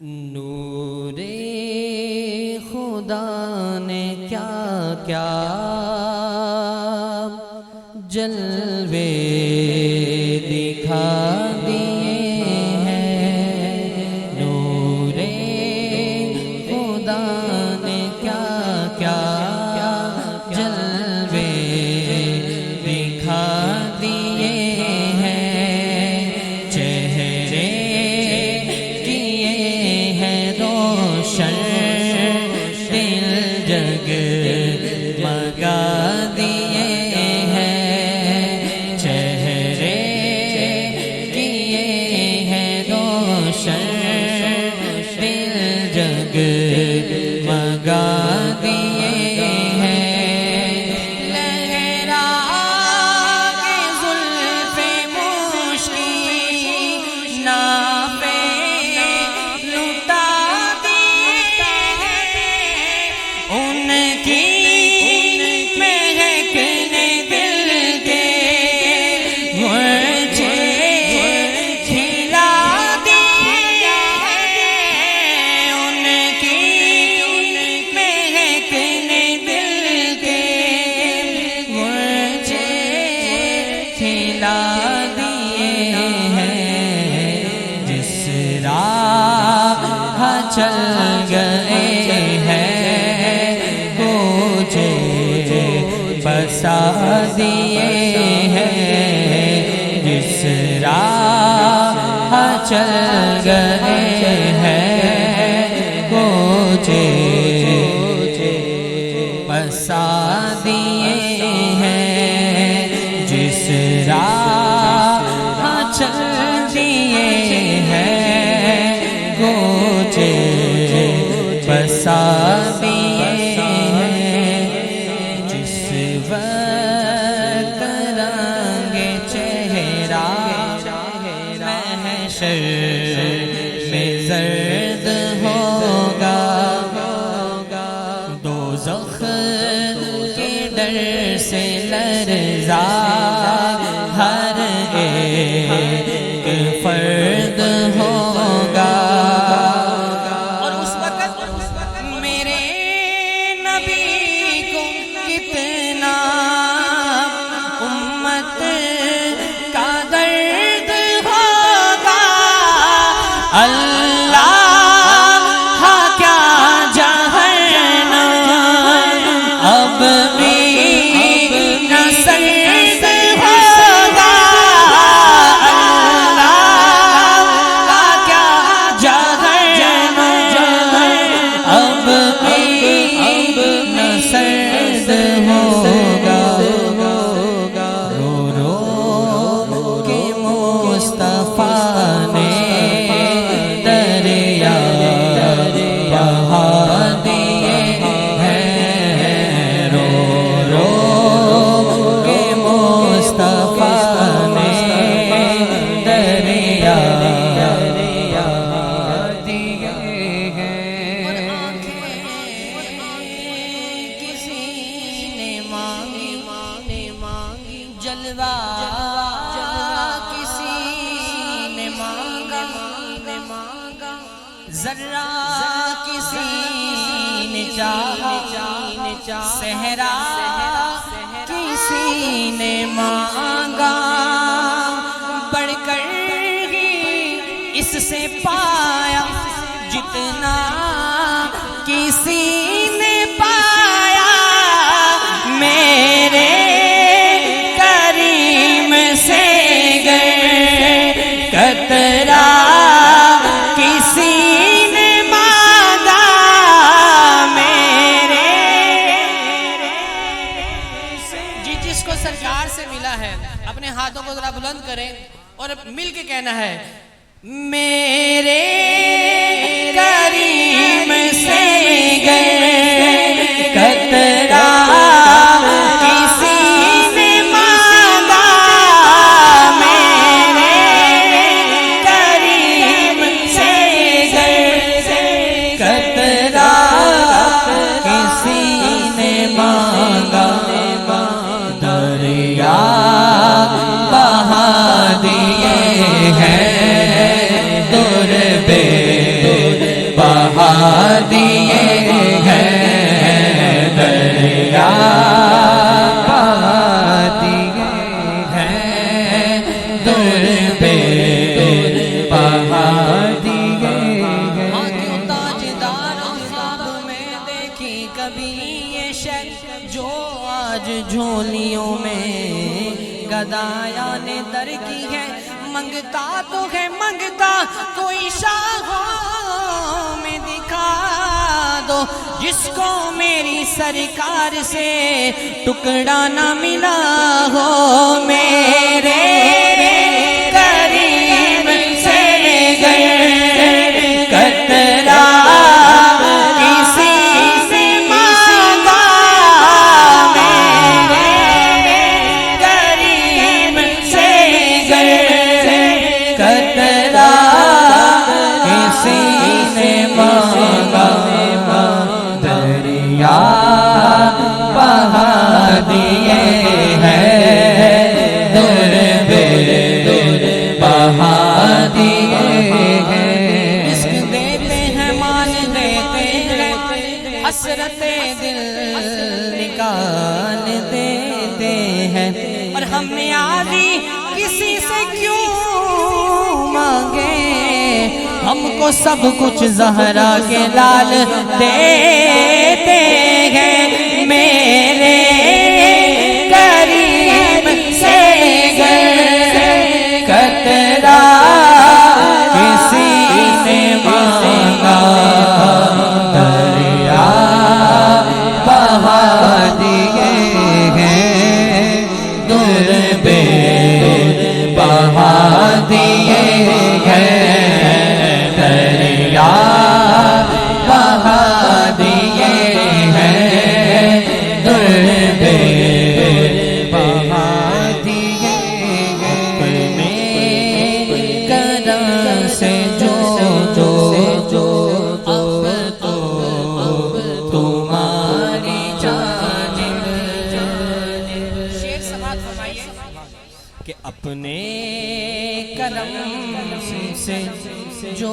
نور خدا نے کیا کیا جلوے دکھا دیے ہیں۔ نور خدا نے کیا کیا جلوے دکھا دیے ہیں۔ چہرے کیے ہیں روشن، دل جگمگا دیے ہیں۔ چہرے کیے ہیں روشن، دل جگمگا دیے ہیں۔ لہرا کے زلف مشکی نافے لٹا دیے ہیں۔ ان کی مہکنے دل کے مجھے کھلا دیے ہیں۔ ان کی مہکنے دل کے مجھے کھلا دیے ہیں۔ جس راہ چل گئے ہیں مجھے بسا دیے ہیں۔ جس راہ چل گئے ہیں مجھے بسا دیے ہیں۔ جس راہ چل دیے ہیں مجھے بسا دیے ہیں۔ جس وقت رنگ چہرہ محشر میں زرد ہوگا، دوزخ کے ڈر سے لرزا ہر ایک فرد ہوگا۔ اور اس وقت میرے نبی کو کتنا امت کا درد ہوگا۔ اللہ کیا جہنم اب بھی نہ سرد ہوگا۔ اللہ کیا جہنم اب بھی نہ سرد ہوگا۔ رو رو کے مصطفیٰ نے دریا بہا دیے ہیں۔ رو رو کے مصطفیٰ نے دریا بہا دیے ہیں۔ اور آنکھیں کسی نے مانگی جلوہ کسی نے مانگا، ذرہ کسی نے چاہا، صحرا کسی نے مانگا۔ بڑھ کر ہی اس سے پایا جتنا کسی نے پایا۔ میرے کریم سے گر قطرہ کسی نے مانگا، میرے جس کو سرکار سے ملا ہے اپنے ہاتھوں کو ذرا بلند کریں اور مل کے کہنا ہے میرے کریم سے گر قطرہ کسی نے مانگا، میرے کریم سے گر قطرہ کسی نے مانگا۔ دریا بہا دیے ہیں در بے بہا دیے ہیں دریا بہا دیے ہیں در بے بہا دیے ہیں ہاں کیوں تاجدار خواب میں دیکھی کبھی یہ شخص جو آج جھولیوں میں گدایا نے در کی ہے منگتا تو ہے منگتا کوئی شاہوں میں دکھا دو جس کو میری سرکار سے ٹکڑا نہ ملا ہو میرے کریم سے گر قطرہ کسی سے مانگا میرے کریم سے گر قطرہ کسی نے مانگا دریا بہا دیے ہیں در بے بہا دیے ہیں عشق دیتے ہیں مان دیتے ہیں حسرت دل نکال دیتے ہیں اور ہم نے آدھی کسی سے کیوں مانگے ہم کو سب کچھ زہرا کے لال دیتے ہیں میرے کریم سے گر قطرہ کسی نے مانگا دریا بہا دیے ہیں در بے بہا دیے ہیں دریا بہا دیے ہیں در بے بہا دیے اپنے کرم سے جو اب تو تمہاری جانب شیر سماعت فرمائیے کہ اپنے کرم سے جو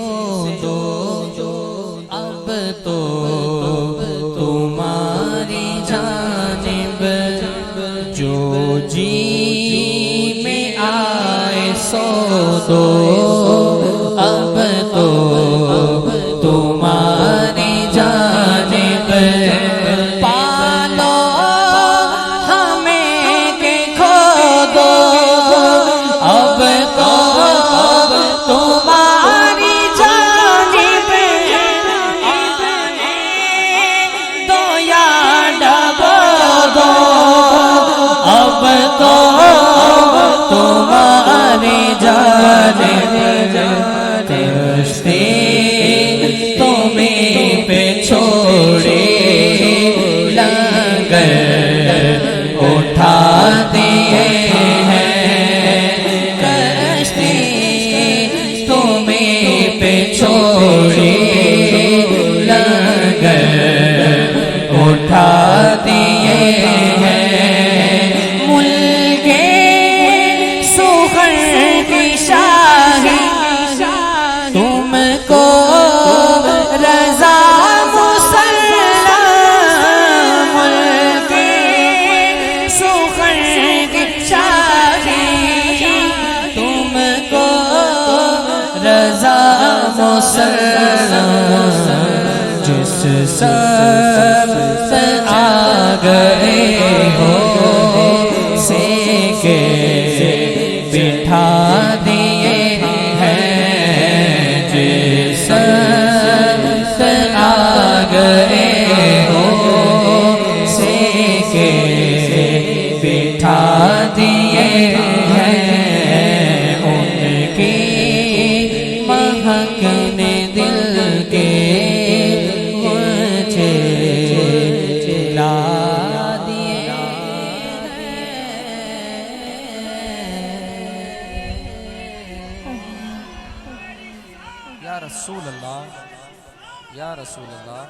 اب تو تمہاری جانب جو جی میں آئے سو دو اب تو تمہاری جانب پالو ہمیں کہ کھو دو اب تو تمہاری جانب دو یا ڈبو دو اب تو تمہاری جانب کشتی تمہیں پہ چھوڑے لنگر اٹھا دیے ہیں کشتی تمہیں پہ چھوڑے لنگر اٹھا دیے ہیں ملک سخن کی شاہی تم کو رضا مسلم ملک سخن کی شاہی تم کو رضا مسلم جس سب سے آ گئے ہو سے کے بٹھا دیے ہیں جس سب سے آ گئے ہو سے کے بٹھا دیے ہیں ان کی مہک نے دل کے مجھے لا دیے یا رسول اللہ یا رسول اللہ